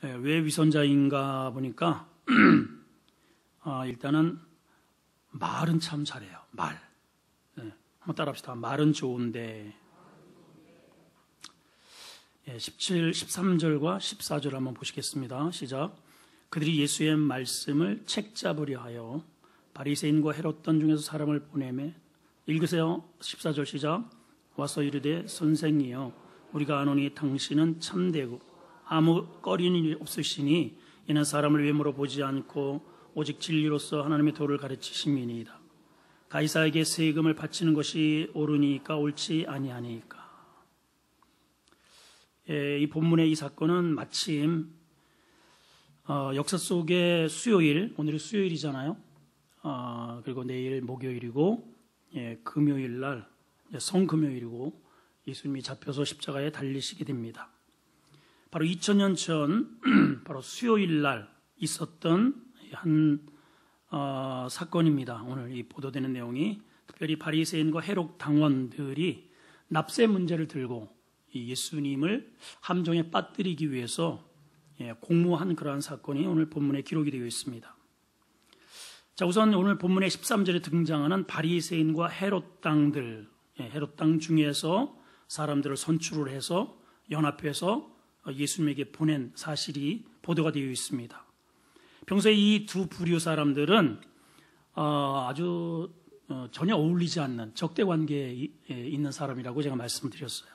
왜 위선자인가 보니까 일단은 말은 참 잘해요. 말. 한번 따라합시다. 말은 좋은데. 13절과 14절 한번 보시겠습니다. 시작. 그들이 예수의 말씀을 책잡으려 하여 바리새인과 헤롯던 중에서 사람을 보내매. 읽으세요. 14절 시작. 와서 이르되 선생이여 우리가 아노니 당신은 참되고 아무 꺼리는 일이 없으시니 이는 사람을 외모로 보지 않고 오직 진리로서 하나님의 도를 가르치심이니이다. 가이사에게 세금을 바치는 것이 옳으니까 옳지 아니하니까. 이 본문의 이 사건은 마침 역사 속의 수요일, 오늘이 수요일이잖아요. 그리고 내일 목요일이고 금요일 날 성금요일이고 예수님이 잡혀서 십자가에 달리시게 됩니다. 바로 2000년 전 바로 수요일 날 있었던 한 사건입니다. 오늘 이 보도되는 내용이 특별히 바리새인과 헤롯 당원들이 납세 문제를 들고 이 예수님을 함정에 빠뜨리기 위해서 공모한 그러한 사건이 오늘 본문에 기록이 되어 있습니다. 자, 우선 오늘 본문의 13절에 등장하는 바리새인과 헤롯 당들, 헤롯 당 중에서 사람들을 선출을 해서 연합해서 예수님에게 보낸 사실이 보도가 되어 있습니다. 평소에 이 두 부류 사람들은 아주 전혀 어울리지 않는 적대 관계에 있는 사람이라고 제가 말씀드렸어요.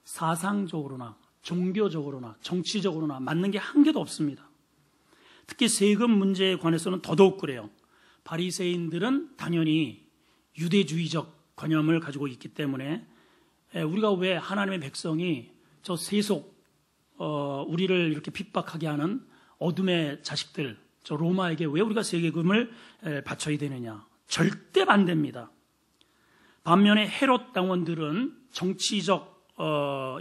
사상적으로나 종교적으로나 정치적으로나 맞는 게 한 개도 없습니다. 특히 세금 문제에 관해서는 더더욱 그래요. 바리새인들은 당연히 유대주의적 관념을 가지고 있기 때문에 우리가 왜 하나님의 백성이 저 세속 우리를 이렇게 핍박하게 하는 어둠의 자식들, 저 로마에게 왜 우리가 세금을 바쳐야 되느냐? 절대 반대입니다. 반면에 헤롯 당원들은 정치적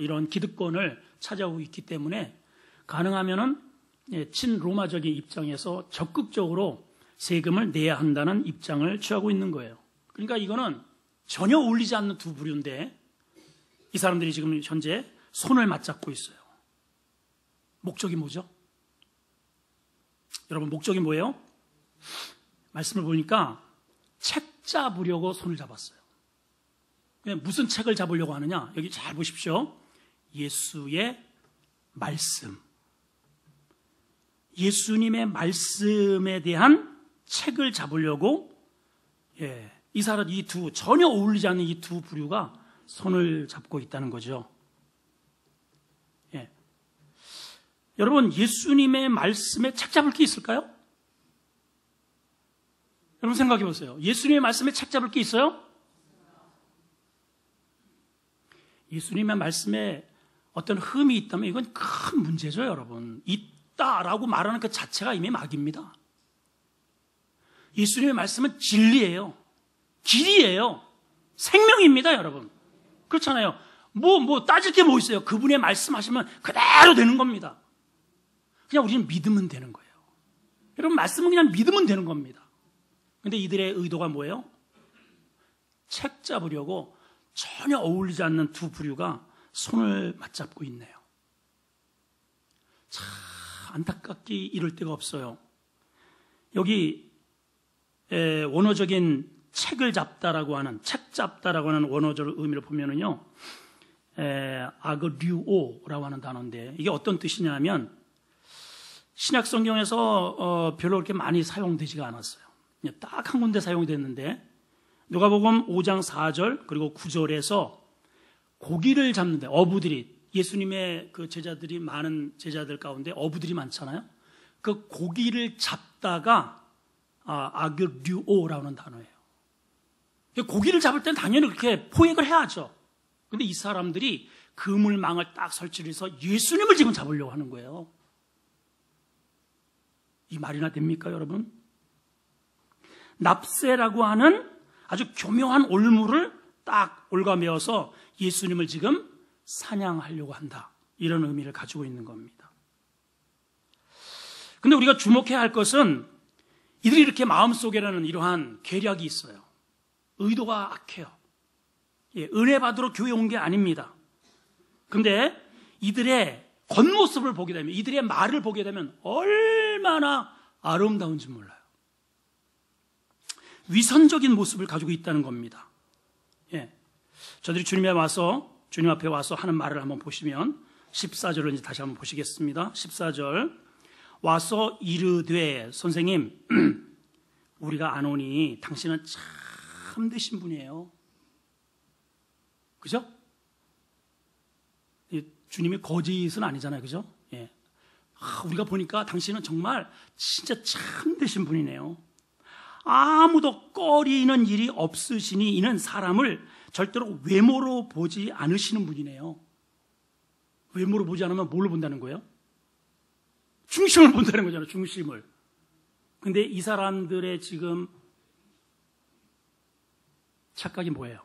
이런 기득권을 차지하고 있기 때문에 가능하면은 친로마적인 입장에서 적극적으로 세금을 내야 한다는 입장을 취하고 있는 거예요. 그러니까 이거는 전혀 어울리지 않는 두 부류인데 이 사람들이 지금 현재 손을 맞잡고 있어요. 목적이 뭐죠? 여러분, 목적이 뭐예요? 말씀을 보니까 책 잡으려고 손을 잡았어요. 무슨 책을 잡으려고 하느냐? 여기 잘 보십시오. 예수의 말씀. 예수님의 말씀에 대한 책을 잡으려고 이 사람, 이 두 전혀 어울리지 않는 이 두 부류가 손을 잡고 있다는 거죠. 여러분, 예수님의 말씀에 책 잡을 게 있을까요? 여러분 생각해 보세요. 예수님의 말씀에 책 잡을 게 있어요? 예수님의 말씀에 어떤 흠이 있다면 이건 큰 문제죠, 여러분. 있다라고 말하는 그 자체가 이미 막입니다. 예수님의 말씀은 진리예요. 길이에요. 생명입니다, 여러분. 그렇잖아요. 따질 게 뭐 있어요? 그분의 말씀하시면 그대로 되는 겁니다. 그냥 우리는 믿으면 되는 거예요. 여러분, 말씀은 그냥 믿으면 되는 겁니다. 근데 이들의 의도가 뭐예요? 책 잡으려고 전혀 어울리지 않는 두 부류가 손을 맞잡고 있네요. 참 안타깝기 이를 데가 없어요. 여기 원어적인 책을 잡다라고 하는, 책 잡다라고 하는 원어적 의미를 보면은요, 아그류오라고 하는 단어인데 이게 어떤 뜻이냐면 신약 성경에서 별로 그렇게 많이 사용되지가 않았어요. 딱 한 군데 사용이 됐는데 누가복음 5장 4절 그리고 9절에서 고기를 잡는데 어부들이, 예수님의 그 제자들이, 많은 제자들 가운데 어부들이 많잖아요. 그 고기를 잡다가 아그류오라는 단어예요. 고기를 잡을 때는 당연히 그렇게 포획을 해야죠. 근데 이 사람들이 그물망을 딱 설치를 해서 예수님을 지금 잡으려고 하는 거예요. 이 말이나 됩니까, 여러분? 납세라고 하는 아주 교묘한 올무를 딱 올가매어서 예수님을 지금 사냥하려고 한다. 이런 의미를 가지고 있는 겁니다. 근데 우리가 주목해야 할 것은 이들이 이렇게 마음속에는 이러한 계략이 있어요. 의도가 악해요. 은혜 받으러 교회 온 게 아닙니다. 근데 이들의 겉모습을 보게 되면, 이들의 말을 보게 되면 얼마나 아름다운지 몰라요. 위선적인 모습을 가지고 있다는 겁니다. 예. 저들이 주님 앞에 와서 하는 말을 한번 보시면 14절을 이제 다시 한번 보시겠습니다. 14절. 와서 이르되, 선생님, 우리가 아노니 당신은 참 되신 분이에요. 그죠? 주님이 거짓은 아니잖아요. 그죠? 예. 우리가 보니까 당신은 정말 진짜 참 되신 분이네요. 아무도 꺼리는 일이 없으시니 이는 사람을 절대로 외모로 보지 않으시는 분이네요. 외모로 보지 않으면 뭘로 본다는 거예요? 중심을 본다는 거잖아요. 중심을. 근데 이 사람들의 지금 착각이 뭐예요?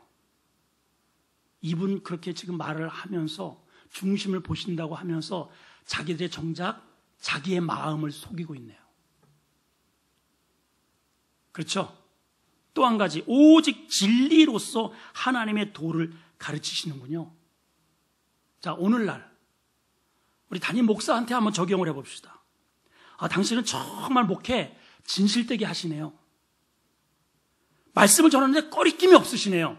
이분 그렇게 지금 말을 하면서 중심을 보신다고 하면서 자기들의 정작 자기의 마음을 속이고 있네요. 그렇죠? 또 한 가지, 오직 진리로서 하나님의 도를 가르치시는군요. 자, 오늘날 우리 담임 목사한테 한번 적용을 해봅시다. 당신은 정말 목회 진실되게 하시네요. 말씀을 전하는데 꺼리낌이 없으시네요.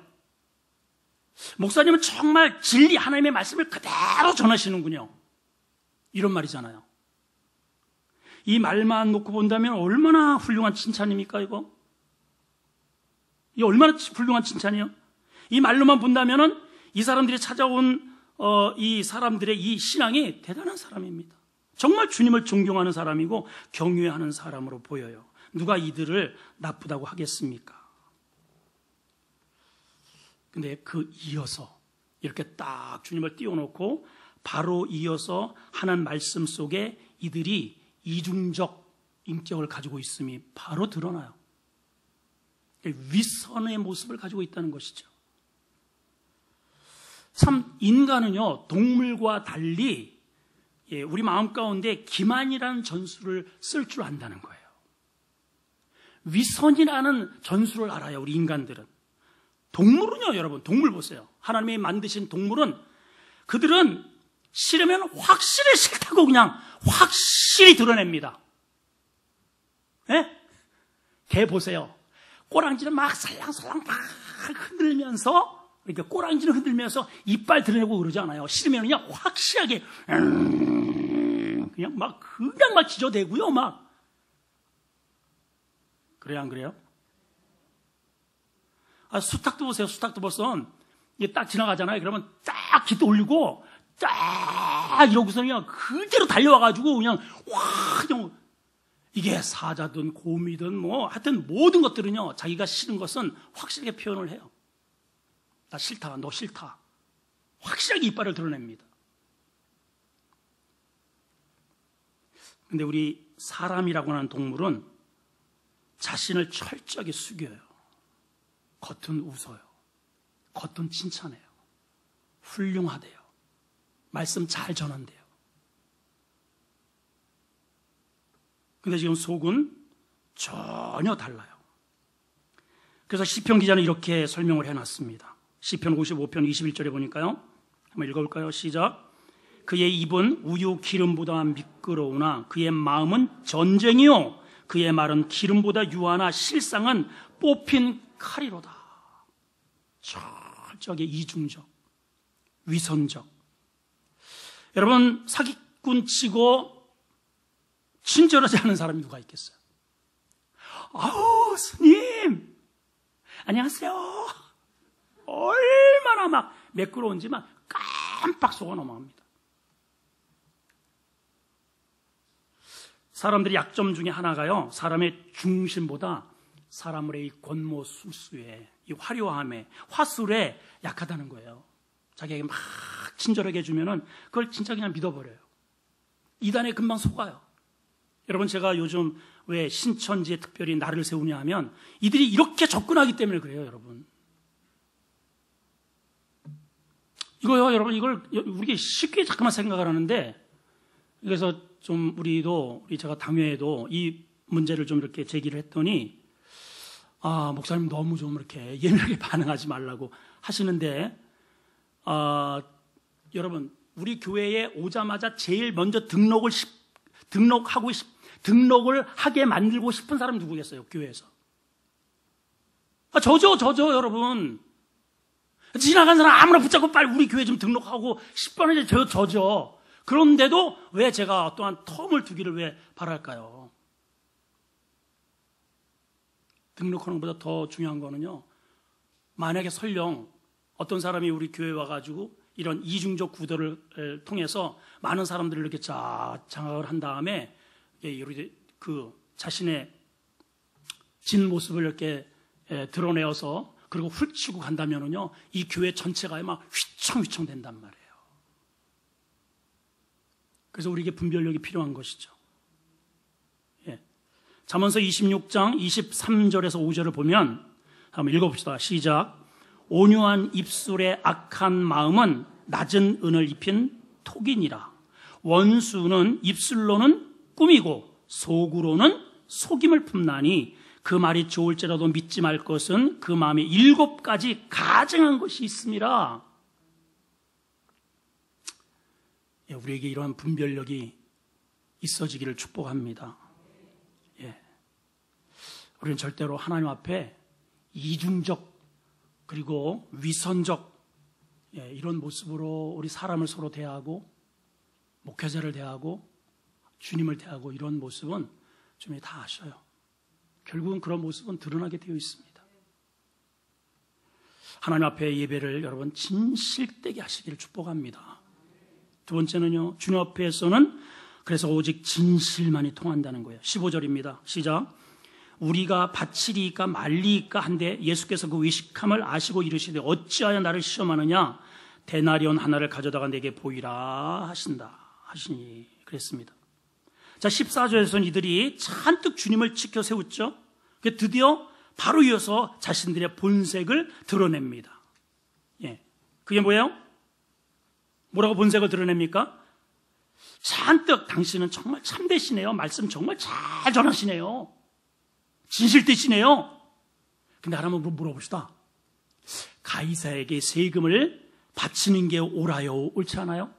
목사님은 정말 진리 하나님의 말씀을 그대로 전하시는군요. 이런 말이잖아요. 이 말만 놓고 본다면 얼마나 훌륭한 칭찬입니까, 이거? 이 얼마나 훌륭한 칭찬이에요? 이 말로만 본다면은 이 사람들이 찾아온 이 사람들의 이 신앙이 대단한 사람입니다. 정말 주님을 존경하는 사람이고 경외하는 사람으로 보여요. 누가 이들을 나쁘다고 하겠습니까? 근데 그 이어서 이렇게 딱 주님을 띄워놓고 바로 이어서 하는 말씀 속에 이들이 이중적 인격을 가지고 있음이 바로 드러나요. 위선의 모습을 가지고 있다는 것이죠. 참 인간은요, 동물과 달리 우리 마음 가운데 기만이라는 전술을 쓸 줄 안다는 거예요. 위선이라는 전술을 알아요, 우리 인간들은. 동물은요, 여러분, 동물 보세요. 하나님이 만드신 동물은 그들은 싫으면 확실히 싫다고 그냥 확실히 드러냅니다. 예? 개 보세요. 꼬랑지를 막 살랑살랑 막 흔들면서, 이렇게 꼬랑지를 흔들면서 이빨 드러내고 그러지 않아요. 싫으면 그냥 확실하게 그냥 막 지저대고요, 막. 그래요, 안 그래요? 수탉도 보세요. 수탉도 벌써 이게 딱 지나가잖아요. 그러면 딱 기도 올리고 딱 이러고서 그냥 그대로 달려와가지고 그냥 이게 사자든 곰이든 뭐 하여튼 모든 것들은요, 자기가 싫은 것은 확실하게 표현을 해요. 나 싫다, 너 싫다. 확실하게 이빨을 드러냅니다. 근데 우리 사람이라고 하는 동물은 자신을 철저하게 숙여요. 겉은 웃어요. 겉은 칭찬해요. 훌륭하대요. 말씀 잘 전한대요. 근데 지금 속은 전혀 달라요. 그래서 시편 기자는 이렇게 설명을 해놨습니다. 시편 55편 21절에 보니까요. 한번 읽어볼까요? 시작. 그의 입은 우유 기름보다 미끄러우나 그의 마음은 전쟁이요 그의 말은 기름보다 유하나 실상은 뽑힌 칼이로다. 철저하게 이중적, 위선적. 여러분, 사기꾼 치고 친절하지 않은 사람이 누가 있겠어요? 아우, 스님 안녕하세요. 얼마나 막 매끄러운지 막 깜빡 속아 넘어갑니다. 사람들의 약점 중에 하나가요, 사람의 중심보다 사람의 이 권모 술수에, 이 화려함에, 화술에 약하다는 거예요. 자기에게 막 친절하게 해주면은 그걸 진짜 그냥 믿어버려요. 이단에 금방 속아요. 여러분, 제가 요즘 왜 신천지에 특별히 나를 세우냐 하면 이들이 이렇게 접근하기 때문에 그래요, 여러분. 이거요, 여러분, 이걸 우리가 쉽게 잠깐만 생각을 하는데, 그래서 좀 우리 제가 당회에도 이 문제를 좀 이렇게 제기를 했더니, 목사님 너무 좀 이렇게 예민하게 반응하지 말라고 하시는데, 여러분, 우리 교회에 오자마자 제일 먼저 등록을 하게 만들고 싶은 사람 누구겠어요? 교회에서. 저죠, 여러분. 지나간 사람 아무나 붙잡고 빨리 우리 교회 좀 등록하고 싶어하는 저죠. 그런데도 왜 제가 또한 텀을 두기를 왜 바랄까요? 등록하는 것보다 더 중요한 거는요, 만약에 설령 어떤 사람이 우리 교회에 와가지고 이런 이중적 구도를 통해서 많은 사람들을 이렇게 장악을 한 다음에 그 자신의 진 모습을 이렇게 드러내어서 그리고 훌치고 간다면은요, 이 교회 전체가 막 휘청휘청 된단 말이에요. 그래서 우리에게 분별력이 필요한 것이죠. 잠언서 26장 23절에서 5절을 보면 한번 읽어봅시다. 시작. 온유한 입술의 악한 마음은 낮은 은을 입힌 톡이니라. 원수는 입술로는 꾸미고 속으로는 속임을 품나니 그 말이 좋을지라도 믿지 말 것은 그 마음에 7가지 가증한 것이 있습니다. 우리에게 이러한 분별력이 있어지기를 축복합니다. 우리는 절대로 하나님 앞에 이중적 그리고 위선적 이런 모습으로 우리 사람을 서로 대하고 목회자를 대하고 주님을 대하고 이런 모습은 좀 다 아셔요. 결국은 그런 모습은 드러나게 되어 있습니다. 하나님 앞에 예배를 여러분 진실되게 하시기를 축복합니다. 두 번째는요, 주님 앞에서는 그래서 오직 진실만이 통한다는 거예요. 15절입니다. 시작. 우리가 바치리이까 말리이까 한데 예수께서 그 의식함을 아시고 이르시되 어찌하여 나를 시험하느냐, 데나리온 하나를 가져다가 내게 보이라 하시니 그랬습니다. 자, 14절에서는 이들이 잔뜩 주님을 지켜 세웠죠. 드디어 바로 이어서 자신들의 본색을 드러냅니다. 그게 뭐예요? 뭐라고 본색을 드러냅니까? 잔뜩 당신은 정말 참되시네요. 말씀 정말 잘 전하시네요. 진실되시네요. 근데 하나 한번 물어봅시다. 가이사에게 세금을 바치는 게 옳아요? 옳지 않아요?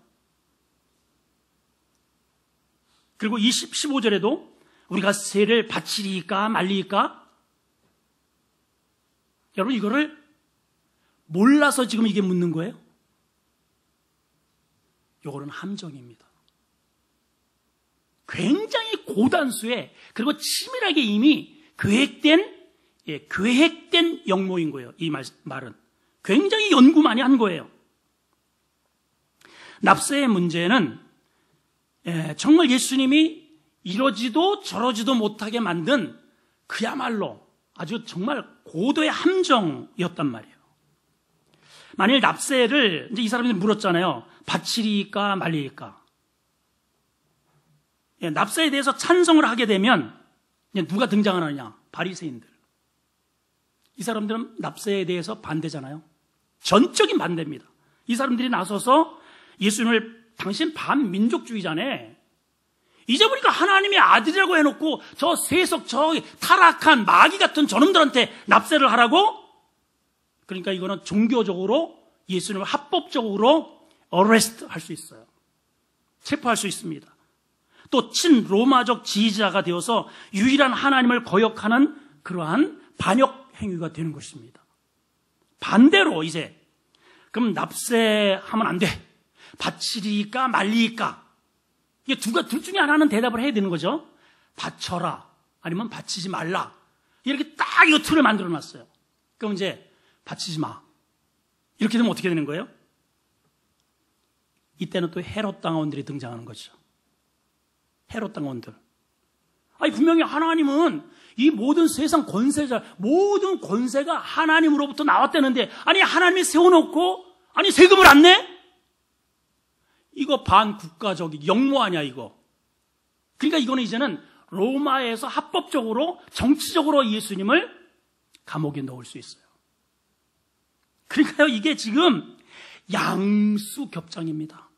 그리고 15절에도 우리가 세를 바치리까 말리까? 여러분, 이거를 몰라서 지금 이게 묻는 거예요? 이거는 함정입니다. 굉장히 고단수에 그리고 치밀하게 이미 계획된 역모인 거예요. 이 말은 굉장히 연구 많이 한 거예요. 납세의 문제는 정말 예수님이 이러지도 저러지도 못하게 만든 그야말로 아주 정말 고도의 함정이었단 말이에요. 만일 납세를 이제 이 사람들이 물었잖아요. 바치리까 말리까? 납세에 대해서 찬성을 하게 되면 누가 등장을 하느냐? 바리새인들. 이 사람들은 납세에 대해서 반대잖아요. 전적인 반대입니다. 이 사람들이 나서서 예수님을 당신 반민족주의자네. 이제 보니까 하나님의 아들이라고 해놓고 저 세속 저 타락한 마귀 같은 저놈들한테 납세를 하라고? 그러니까 이거는 종교적으로 예수님을 합법적으로 어레스트 할 수 있어요. 체포할 수 있습니다. 또 친로마적 지지자가 되어서 유일한 하나님을 거역하는 그러한 반역 행위가 되는 것입니다. 반대로 이제 그럼 납세하면 안 돼. 바치리까 말리까? 이게 둘 중에 하나는 대답을 해야 되는 거죠. 바쳐라 아니면 바치지 말라. 이렇게 딱 이거 틀을 만들어 놨어요. 그럼 이제 바치지 마. 이렇게 되면 어떻게 되는 거예요? 이때는 또 헤롯 당원들이 등장하는 거죠. 헤롯 당원들. 아니 분명히 하나님은 이 모든 세상 권세자, 모든 권세가 하나님으로부터 나왔다는데 아니 하나님이 세워놓고 아니 세금을 안 내? 이거 반국가적인 역모 아니야 이거. 그러니까 이거는 이제는 로마에서 합법적으로 정치적으로 예수님을 감옥에 넣을 수 있어요. 그러니까요 이게 지금 양수겹장입니다.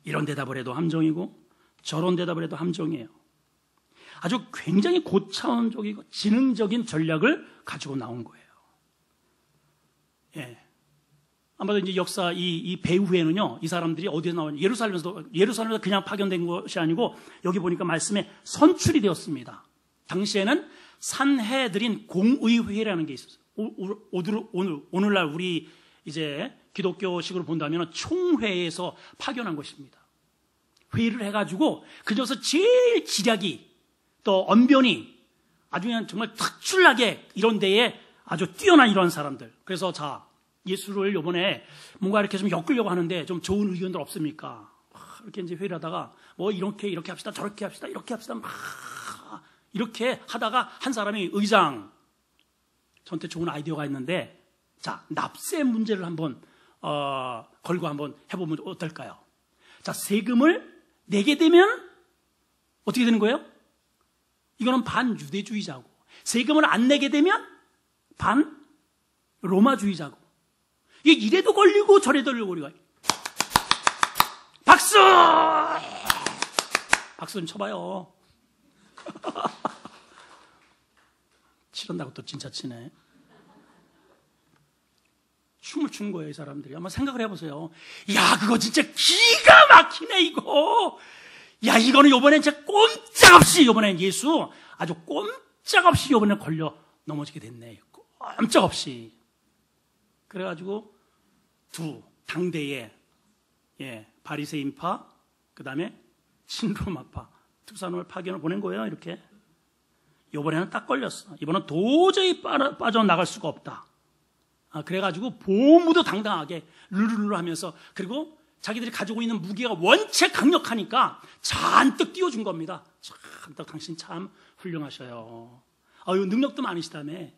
이런 대답을 해도 함정이고 저런 대답을 해도 함정이에요. 아주 굉장히 고차원적이고 지능적인 전략을 가지고 나온 거예요. 아마도 이제 역사 이 배후에는요, 이 사람들이 어디에 나오냐, 예루살렘에서 그냥 파견된 것이 아니고 여기 보니까 말씀에 선출이 되었습니다. 당시에는 산헤드린 공의회라는 게 있었어요. 오늘날 우리 이제 기독교식으로 본다면 총회에서 파견한 것입니다. 회의를 해가지고 그 중에서 제일 지략이 또 언변이 아주 그냥 정말 특출나게 이런 데에 아주 뛰어난 이런 사람들. 그래서 자, 예수를 이번에 뭔가 이렇게 좀 엮으려고 하는데 좀 좋은 의견들 없습니까? 이렇게 이제 회의를 하다가 뭐 이렇게 합시다, 저렇게 합시다, 이렇게 합시다, 막 이렇게 하다가 한 사람이 의장, 저한테 좋은 아이디어가 있는데, 자, 납세 문제를 한번 걸고 한번 해보면 어떨까요? 자, 세금을 내게 되면 어떻게 되는 거예요? 이거는 반유대주의자고, 세금을 안 내게 되면 반 로마주의자고, 이게 이래도 걸리고 저래도 걸리고. 우리가 박수! 박수 좀 쳐봐요. 치른다고 또 진짜 치네. 춤을 추는 거예요, 이 사람들이. 한번 생각을 해보세요. 야, 그거 진짜 기가 막히네, 이거. 야, 이거는 요번엔 진짜 꼼짝없이, 요번엔 예수 아주 꼼짝없이 요번엔 걸려 넘어지게 됐네. 꼼짝없이. 그래가지고 두 당대의 바리새인파, 그 다음에 친로마파 두 사람을 파견을 보낸 거예요. 이렇게. 이번에는 딱 걸렸어. 이번엔 도저히 빠져나갈 수가 없다. 그래가지고 보무도 당당하게 르르르 하면서, 그리고 자기들이 가지고 있는 무기가 원체 강력하니까 잔뜩 띄워준 겁니다. 잔뜩 당신 참 훌륭하셔요. 능력도 많으시다며.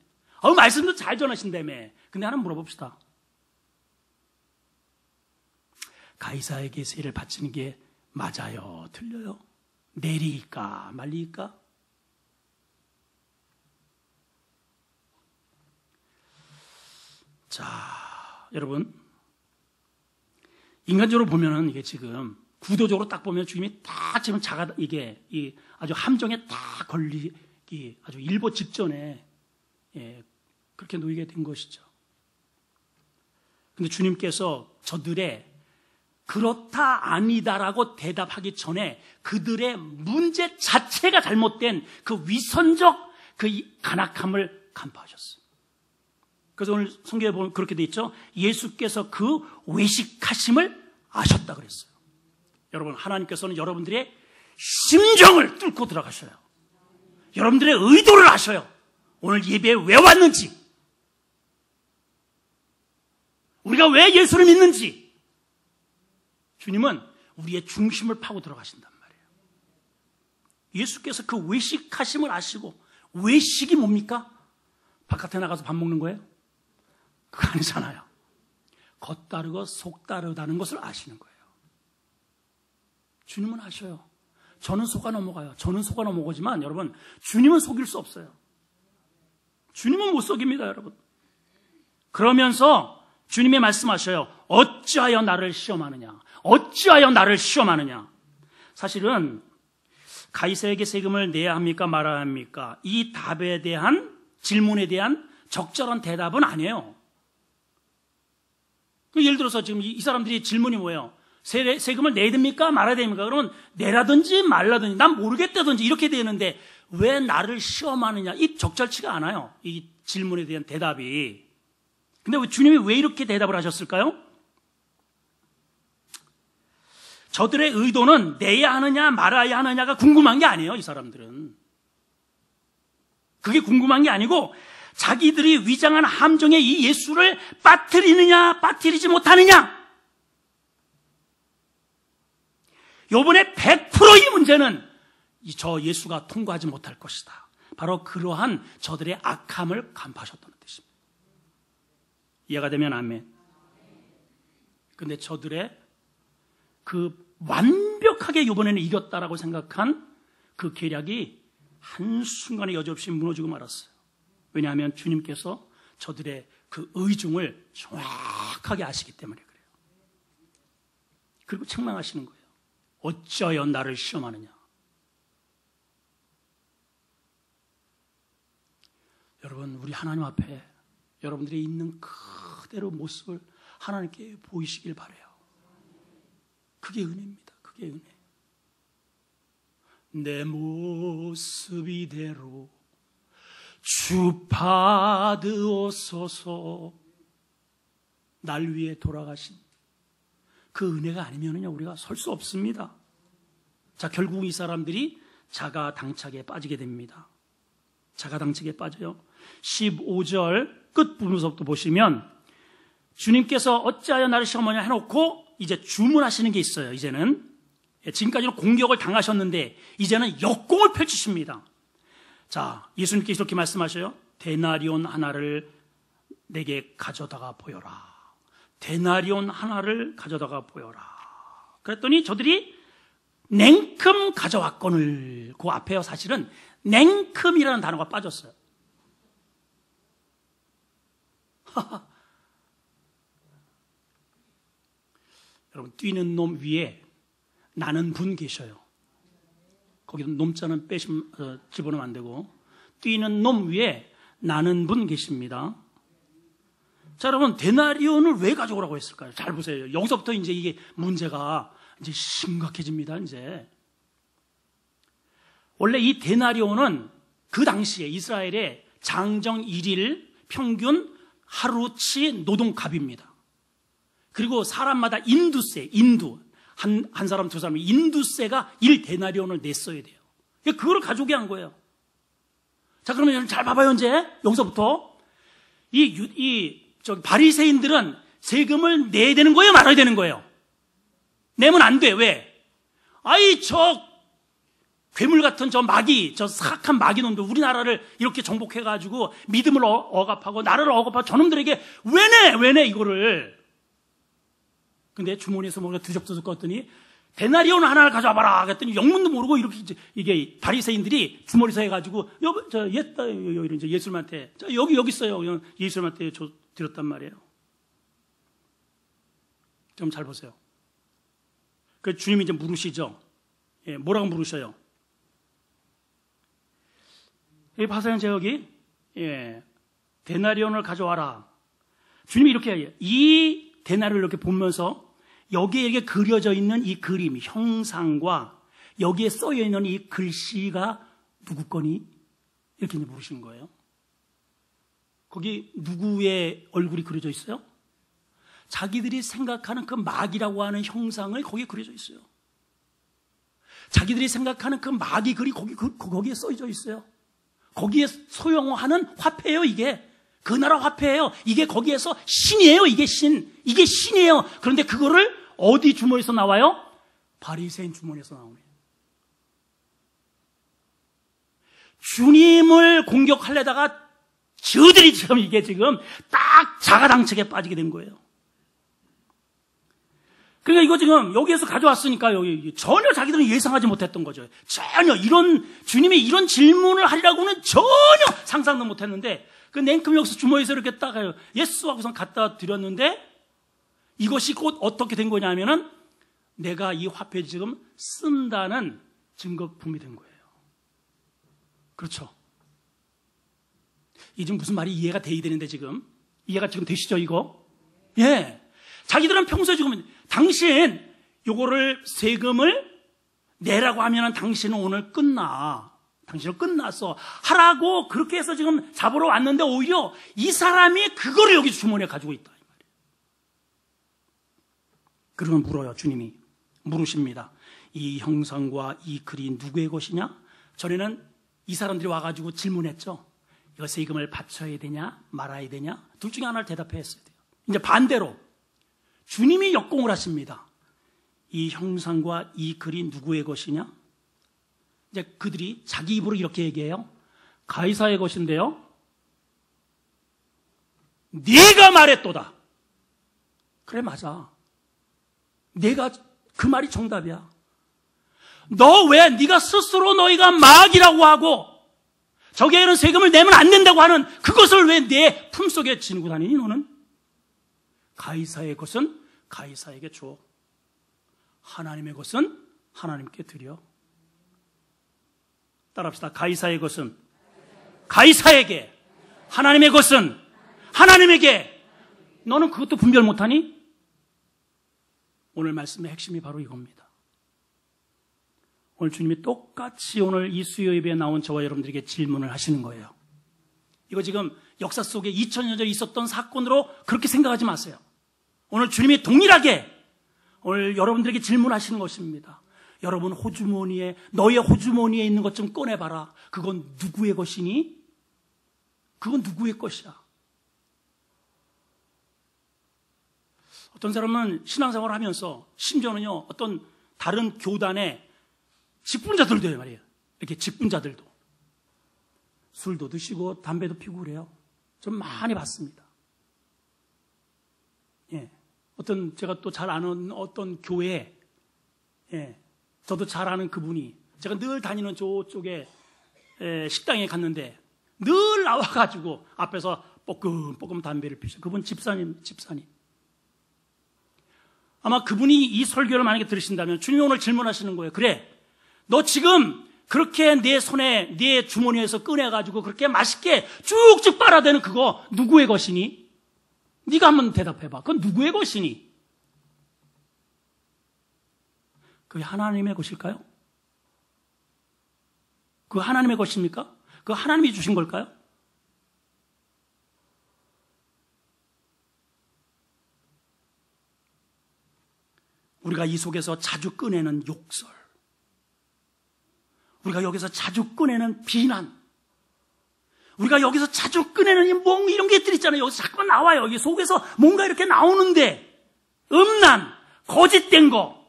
말씀도 잘 전하신다며. 근데 하나 물어봅시다. 가이사에게 세를 바치는 게 맞아요? 틀려요? 내리일까 말리일까? 자, 여러분, 인간적으로 보면은 이게 지금 구도적으로 딱 보면 주님이 딱 지금 이게 아주 함정에 딱 걸리기 아주 일보 직전에 그렇게 놓이게 된 것이죠. 근데 주님께서 저들의 그렇다 아니다라고 대답하기 전에 그들의 문제 자체가 잘못된 그 위선적 그 간악함을 간파하셨어요. 그래서 오늘 성경에 보면 그렇게 돼 있죠. 예수께서 그 외식하심을 아셨다 그랬어요. 여러분, 하나님께서는 여러분들의 심정을 뚫고 들어가셔요. 여러분들의 의도를 아셔요. 오늘 예배에 왜 왔는지, 우리가 왜 예수를 믿는지. 주님은 우리의 중심을 파고 들어가신단 말이에요. 예수께서 그 외식하심을 아시고, 외식이 뭡니까? 바깥에 나가서 밥 먹는 거예요? 그거 아니잖아요. 겉다르고 속다르다는 것을 아시는 거예요. 주님은 아셔요. 저는 속아 넘어가요. 저는 속아 넘어가지만 여러분, 주님은 속일 수 없어요. 주님은 못 속입니다, 여러분. 그러면서 주님이 말씀하셔요. 어찌하여 나를 시험하느냐? 어찌하여 나를 시험하느냐? 사실은 가이사에게 세금을 내야 합니까? 말아야 합니까? 이 답에 대한, 질문에 대한 적절한 대답은 아니에요. 예를 들어서 지금 이 사람들이 질문이 뭐예요? 세금을 내야 됩니까? 말아야 됩니까? 그러면 내라든지 말라든지, 난 모르겠다든지 이렇게 되는데 왜 나를 시험하느냐? 이 적절치가 않아요. 이 질문에 대한 대답이. 근데 주님이 왜 이렇게 대답을 하셨을까요? 저들의 의도는 내야 하느냐 말아야 하느냐가 궁금한 게 아니에요. 이 사람들은. 그게 궁금한 게 아니고 자기들이 위장한 함정에 이 예수를 빠뜨리느냐 빠뜨리지 못하느냐. 요번에 100%의 문제는 저 예수가 통과하지 못할 것이다. 바로 그러한 저들의 악함을 간파하셨다는 뜻입니다. 이해가 되면 아멘. 근데 저들의 그 완벽하게 이번에는 이겼다라고 생각한 그 계략이 한순간에 여지없이 무너지고 말았어요. 왜냐하면 주님께서 저들의 그 의중을 정확하게 아시기 때문에 그래요. 그리고 책망하시는 거예요. 어찌하여 나를 시험하느냐. 여러분, 우리 하나님 앞에 여러분들이 있는 그대로 모습을 하나님께 보이시길 바라요. 그게 은혜입니다. 그게 은혜. 내 모습 이대로 주 받으옵소서. 날 위해 돌아가신 그 은혜가 아니면요 우리가 설 수 없습니다. 자, 결국 이 사람들이 자가당착에 빠지게 됩니다. 자가당착에 빠져요. 15절 끝부분부터 보시면 주님께서 어찌하여 나를 시험하냐 해놓고 이제 주문하시는 게 있어요. 이제는 지금까지는 공격을 당하셨는데 이제는 역공을 펼치십니다. 자, 예수님께서 이렇게 말씀하셔요. 데나리온 하나를 내게 가져다가 보여라. 데나리온 하나를 가져다가 보여라. 그랬더니 저들이 냉큼 가져왔거늘. 그 앞에요 사실은 냉큼이라는 단어가 빠졌어요. 여러분, 뛰는 놈 위에 나는 분 계셔요. 거기도 놈자는 집어넣으면 안 되고, 뛰는 놈 위에 나는 분 계십니다. 자, 여러분, 데나리온을 왜 가져오라고 했을까요? 잘 보세요. 여기서부터 이제 이게 문제가 이제 심각해집니다, 이제. 원래 이 데나리온은 그 당시에 이스라엘의 장정 1일 평균 하루치 노동값입니다. 그리고 사람마다 인두세, 한 사람 두 사람이 인두세가 1데나리온을 냈어야 돼요. 그걸 가져오게 한 거예요. 자, 그러면 잘 봐봐요, 이제. 여기서부터. 바리새인들은 세금을 내야 되는 거예요, 말아야 되는 거예요? 내면 안 돼. 왜? 저 괴물 같은 저 사악한 마귀놈들, 우리나라를 이렇게 정복해가지고 믿음을 억압하고 나라를 억압하고 저놈들에게 왜 내, 이거를. 근데 주머니에서 뭔가 드적드적 껐더니 데나리온 하나를 가져와봐라. 그랬더니 영문도 모르고 이게 바리새인들이 주머니에서 해가지고, 이제 예수님한테, 여기 있어요. 예수님한테 드렸단 말이에요. 좀 잘 보세요. 그 주님이 이제 물으시죠. 예, 뭐라고 물으셔요? 여기 봐서요, 여기. 예, 데나리온을 가져와라. 주님이 이렇게, 이 데나리온을 이렇게 보면서 여기에 이렇게 그려져 있는 이 그림, 형상과 여기에 써여 있는 이 글씨가 누구 거니? 이렇게 이제 물으시는 거예요. 거기 누구의 얼굴이 그려져 있어요? 자기들이 생각하는 그 마귀라고 하는 형상을 거기에 그려져 있어요. 자기들이 생각하는 그 마귀 글이 거기에 써져 있어요. 거기에 소용하는 화폐예요, 이게. 그 나라 화폐예요. 이게 거기에서 신이에요, 이게 신이에요. 그런데 그거를 어디 주머니에서 나와요? 바리새인 주머니에서 나오네요. 주님을 공격하려다가 저들이 이게 지금 딱 자가당착에 빠지게 된 거예요. 그러니까 이거 지금 여기에서 가져왔으니까 전혀 자기들은 예상하지 못했던 거죠. 전혀 주님이 이런 질문을 하려고는 전혀 상상도 못했는데 그 냉큼 여기서 주머니에서 이렇게 딱 예수 하고선 갖다 드렸는데 이것이 곧 어떻게 된 거냐면은 내가 이 화폐 지금 쓴다는 증거품이 된 거예요. 그렇죠. 이 지금 무슨 말이 이해가 돼야 되는데 지금 이해가 지금 되시죠, 이거? 예. 자기들은 평소에 지금 당신 요거를 세금을 내라고 하면은 당신은 오늘 당신은 끝났어 하라고 그렇게 해서 지금 잡으러 왔는데 오히려 이 사람이 그거를 여기 주머니에 가지고 있다 이 말이에요. 그러면 물어요. 주님이 물으십니다. 이 형상과 이 글이 누구의 것이냐? 전에는 이 사람들이 와가지고 질문했죠. 이거 세금을 바쳐야 되냐 말아야 되냐? 둘 중에 하나를 대답해야 했어야 돼요. 이제 반대로 주님이 역공을 하십니다. 이 형상과 이 글이 누구의 것이냐? 이제 그들이 자기 입으로 이렇게 얘기해요. 가이사의 것인데요. 네가 말했도다. 그래, 맞아. 그 말이 정답이야. 너 왜 네가 스스로 너희가 마귀라고 하고 저기에는 세금을 내면 안 된다고 하는 그것을 왜 내 품속에 지니고 다니니 너는? 가이사의 것은 가이사에게 줘. 하나님의 것은 하나님께 드려. 따라합시다. 가이사의 것은 가이사에게, 하나님의 것은 하나님에게. 너는 그것도 분별 못하니? 오늘 말씀의 핵심이 바로 이겁니다. 오늘 주님이 똑같이 오늘 이 수요 예배에 나온 저와 여러분들에게 질문을 하시는 거예요. 이거 지금 역사 속에 2000년 전에 있었던 사건으로 그렇게 생각하지 마세요. 오늘 주님이 동일하게 오늘 여러분들에게 질문하시는 것입니다. 여러분 너의 호주머니에 있는 것 좀 꺼내봐라. 그건 누구의 것이니? 그건 누구의 것이야? 어떤 사람은 신앙생활을 하면서 심지어는요, 어떤 다른 교단의 직분자들도 말이에요. 이렇게 직분자들도 술도 드시고 담배도 피우고 그래요. 좀 많이 봤습니다. 예. 제가 또 잘 아는 어떤 교회, 예. 저도 잘 아는 그분이, 제가 늘 다니는 저쪽에 식당에 갔는데 늘 나와가지고 앞에서 뽀끔뽀끔 담배를 피우셔. 그분 집사님. 아마 그분이 이 설교를 만약에 들으신다면 주님이 오늘 질문하시는 거예요. 그래, 너 지금 그렇게 내 손에, 내 주머니에서 꺼내가지고 그렇게 맛있게 쭉쭉 빨아대는 그거 누구의 것이니? 네가 한번 대답해봐. 그건 누구의 것이니? 그게 하나님의 것일까요? 그 하나님의 것입니까? 그 하나님이 주신 걸까요? 우리가 이 속에서 자주 꺼내는 욕설, 우리가 여기서 자주 꺼내는 비난, 우리가 여기서 자주 꺼내는 이런 것들 있잖아요. 여기서 자꾸만 나와요. 여기 속에서 뭔가 이렇게 나오는데 음란, 거짓된 거,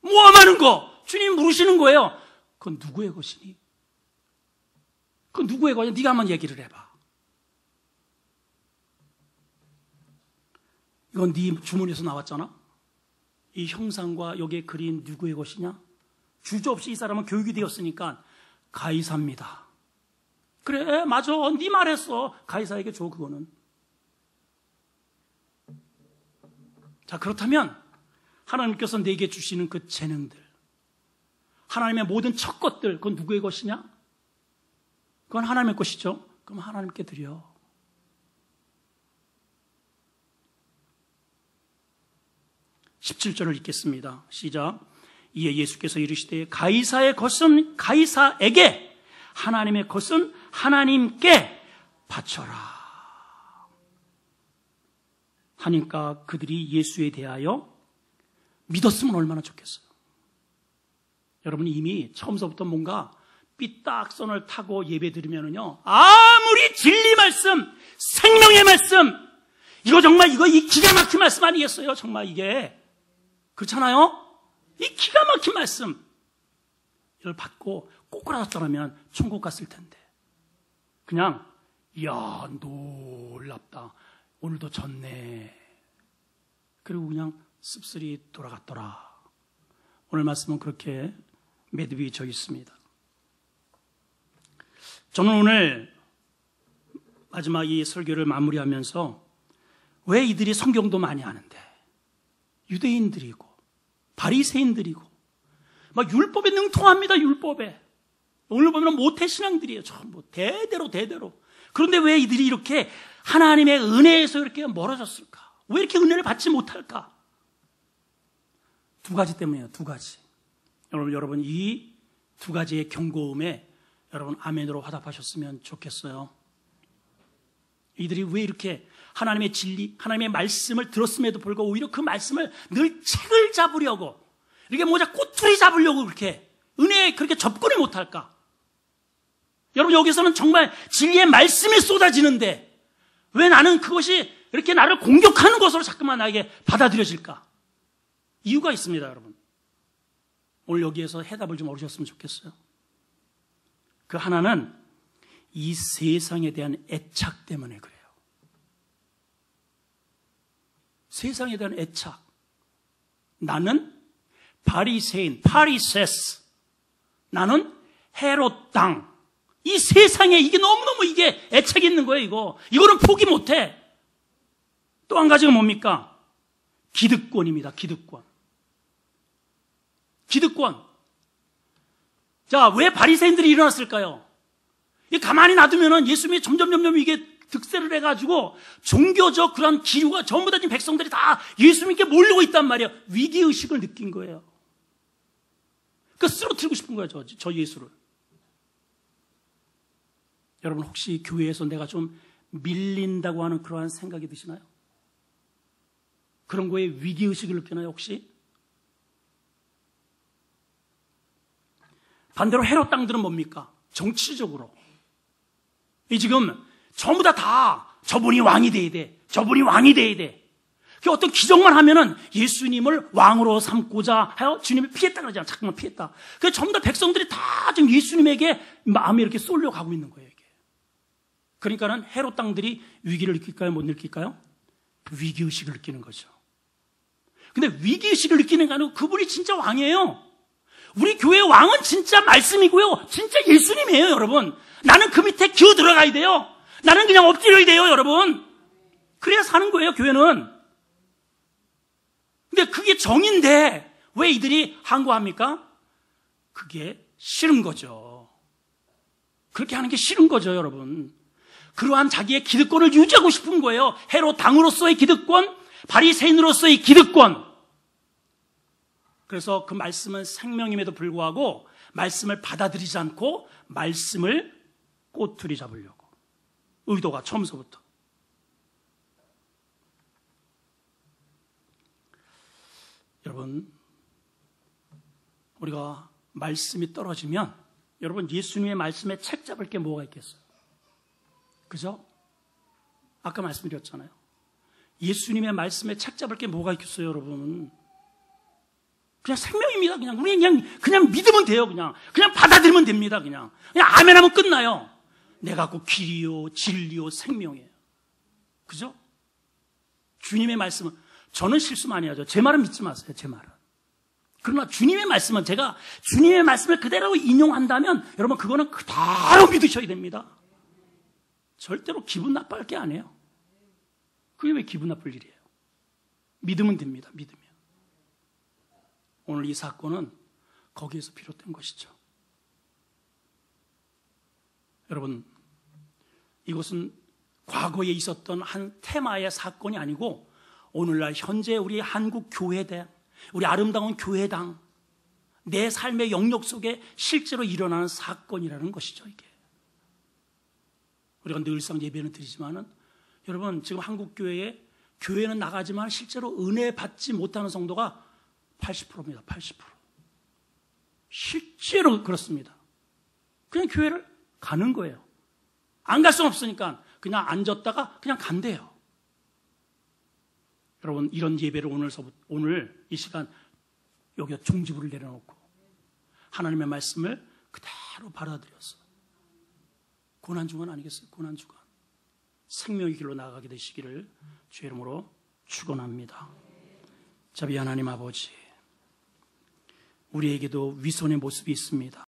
모함하는 거 주님 물으시는 거예요. 그건 누구의 것이니? 그건 누구의 것이니? 네가 한번 얘기를 해봐. 이건 네 주머니에서 나왔잖아. 이 형상과 여기에 그린 누구의 것이냐? 주저없이 이 사람은 교육이 되었으니까 가이사입니다. 그래, 맞아. 네 말했어. 가이사에게 줘, 그거는. 자, 그렇다면 하나님께서 내게 주시는 그 재능들, 하나님의 모든 첫 것들, 그건 누구의 것이냐? 그건 하나님의 것이죠. 그럼 하나님께 드려. (17절을) 읽겠습니다. 시작. 이에 예수께서 이르시되 가이사의 것은 가이사에게, 하나님의 것은 하나님께 바쳐라 하니까 그들이 예수에 대하여 믿었으면 얼마나 좋겠어요. 여러분이 이미 처음서부터 뭔가 삐딱선을 타고 예배 드리면은요, 아무리 진리 말씀, 생명의 말씀, 이거 정말 이 기가 막힌 말씀 아니겠어요? 정말 이게 그렇잖아요? 이 기가 막힌 말씀 이걸 받고 꼬꾸라졌더라면 천국 갔을 텐데, 그냥 이야 놀랍다, 오늘도 졌네, 그리고 그냥 씁쓸히 돌아갔더라. 오늘 말씀은 그렇게 매듭이 져 있습니다. 저는 오늘 마지막 이 설교를 마무리하면서 왜 이들이 성경도 많이 아는데, 유대인들이고 바리새인들이고 막 율법에 능통합니다. 율법에. 오늘 보면 모태신앙들이에요. 전부 대대로. 그런데 왜 이들이 이렇게 하나님의 은혜에서 이렇게 멀어졌을까? 왜 이렇게 은혜를 받지 못할까? 두 가지 때문이에요. 두 가지. 여러분 이 두 가지의 경고음에 여러분 아멘으로 화답하셨으면 좋겠어요. 이들이 왜 이렇게 하나님의 진리, 하나님의 말씀을 들었음에도 불구하고 오히려 그 말씀을 늘 책을 잡으려고, 이렇게 꼬투리 잡으려고 그렇게 은혜에 그렇게 접근을 못할까? 여러분 여기서는 정말 진리의 말씀이 쏟아지는데 왜 나는 그것이 이렇게 나를 공격하는 것으로 자꾸만 나에게 받아들여질까? 이유가 있습니다, 여러분. 오늘 여기에서 해답을 좀 얻으셨으면 좋겠어요. 그 하나는 이 세상에 대한 애착 때문에 그래요. 세상에 대한 애착. 나는 바리새인, 파리세스. 나는 헤롯 땅. 이 세상에 이게 너무너무 이게 애착이 있는 거예요, 이거는 포기 못해. 또 한 가지가 뭡니까? 기득권입니다, 기득권. 자, 왜 바리새인들이 일어났을까요? 가만히 놔두면은 예수님이 점점 이게 득세를 해가지고 종교적 그런 기류가 전부 다 지금 백성들이 다 예수님께 몰리고 있단 말이에요. 위기의식을 느낀 거예요. 그러니까 쓰러뜨리고 싶은 거예요, 저 예수를. 여러분 혹시 교회에서 내가 좀 밀린다고 하는 그러한 생각이 드시나요? 그런 거에 위기의식을 느끼나요, 혹시? 반대로 헤롯 당들은 뭡니까? 정치적으로. 이 지금 전부 다 저분이 왕이 돼야 돼. 저분이 왕이 돼야 돼. 그 어떤 기적만 하면은 예수님을 왕으로 삼고자 하여 주님을 피했다 그러잖아. 잠깐만 피했다. 그 전부 다 백성들이 다 지금 예수님에게 마음이 이렇게 쏠려가고 있는 거예요, 이게. 그러니까는 헤롯 당들이 위기를 느낄까요? 못 느낄까요? 위기의식을 느끼는 거죠. 근데 위기의식을 느끼는 게 아니고 그분이 진짜 왕이에요. 우리 교회 왕은 진짜 말씀이고요. 진짜 예수님이에요, 여러분. 나는 그 밑에 기어 들어가야 돼요. 나는 그냥 엎드려야 돼요, 여러분. 그래야 사는 거예요, 교회는. 근데 그게 정인데 왜 이들이 항거합니까? 그게 싫은 거죠. 그렇게 하는 게 싫은 거죠, 여러분. 그러한 자기의 기득권을 유지하고 싶은 거예요. 헤롯 당으로서의 기득권, 바리새인으로서의 기득권. 그래서 그 말씀은 생명임에도 불구하고 말씀을 받아들이지 않고 말씀을 꼬투리 잡으려고. 의도가 처음서부터. 여러분, 우리가 말씀이 떨어지면 여러분 예수님의 말씀에 책 잡을 게 뭐가 있겠어요? 그죠? 아까 말씀드렸잖아요. 예수님의 말씀에 책 잡을 게 뭐가 있겠어요, 여러분? 그냥 생명입니다. 우리 그냥 믿으면 돼요. 그냥 받아들이면 됩니다. 그냥 아멘하면 끝나요. 내가 곧 길이요, 진리요, 생명이에요. 그죠? 주님의 말씀은 저는 실수 많이 하죠. 제 말은 믿지 마세요. 제 말은. 그러나 주님의 말씀은 제가 주님의 말씀을 그대로 인용한다면 여러분 그거는 그대로 믿으셔야 됩니다. 절대로 기분 나빠할 게 아니에요. 그게 왜 기분 나쁠 일이에요? 믿으면 됩니다. 믿으면. 오늘 이 사건은 거기에서 비롯된 것이죠. 여러분, 이것은 과거에 있었던 한 테마의 사건이 아니고 오늘날 현재 우리 한국 교회대, 우리 아름다운 교회당, 내 삶의 영역 속에 실제로 일어나는 사건이라는 것이죠, 이게. 우리가 늘상 예배는 드리지만은 여러분 지금 한국 교회에 교회는 나가지만 실제로 은혜 받지 못하는 성도가 80%입니다. 80%. 실제로 그렇습니다. 그냥 교회를 가는 거예요. 안 갈 수는 없으니까 그냥 앉았다가 그냥 간대요. 여러분 이런 예배를 오늘 이 시간 여기다 종지부를 내려놓고 하나님의 말씀을 그대로 받아들여서 고난주간 아니겠어요? 고난주간 생명의 길로 나아가게 되시기를 주의 이름으로 축원합니다. 자비 하나님 아버지, 우리에게도 위선의 모습이 있습니다.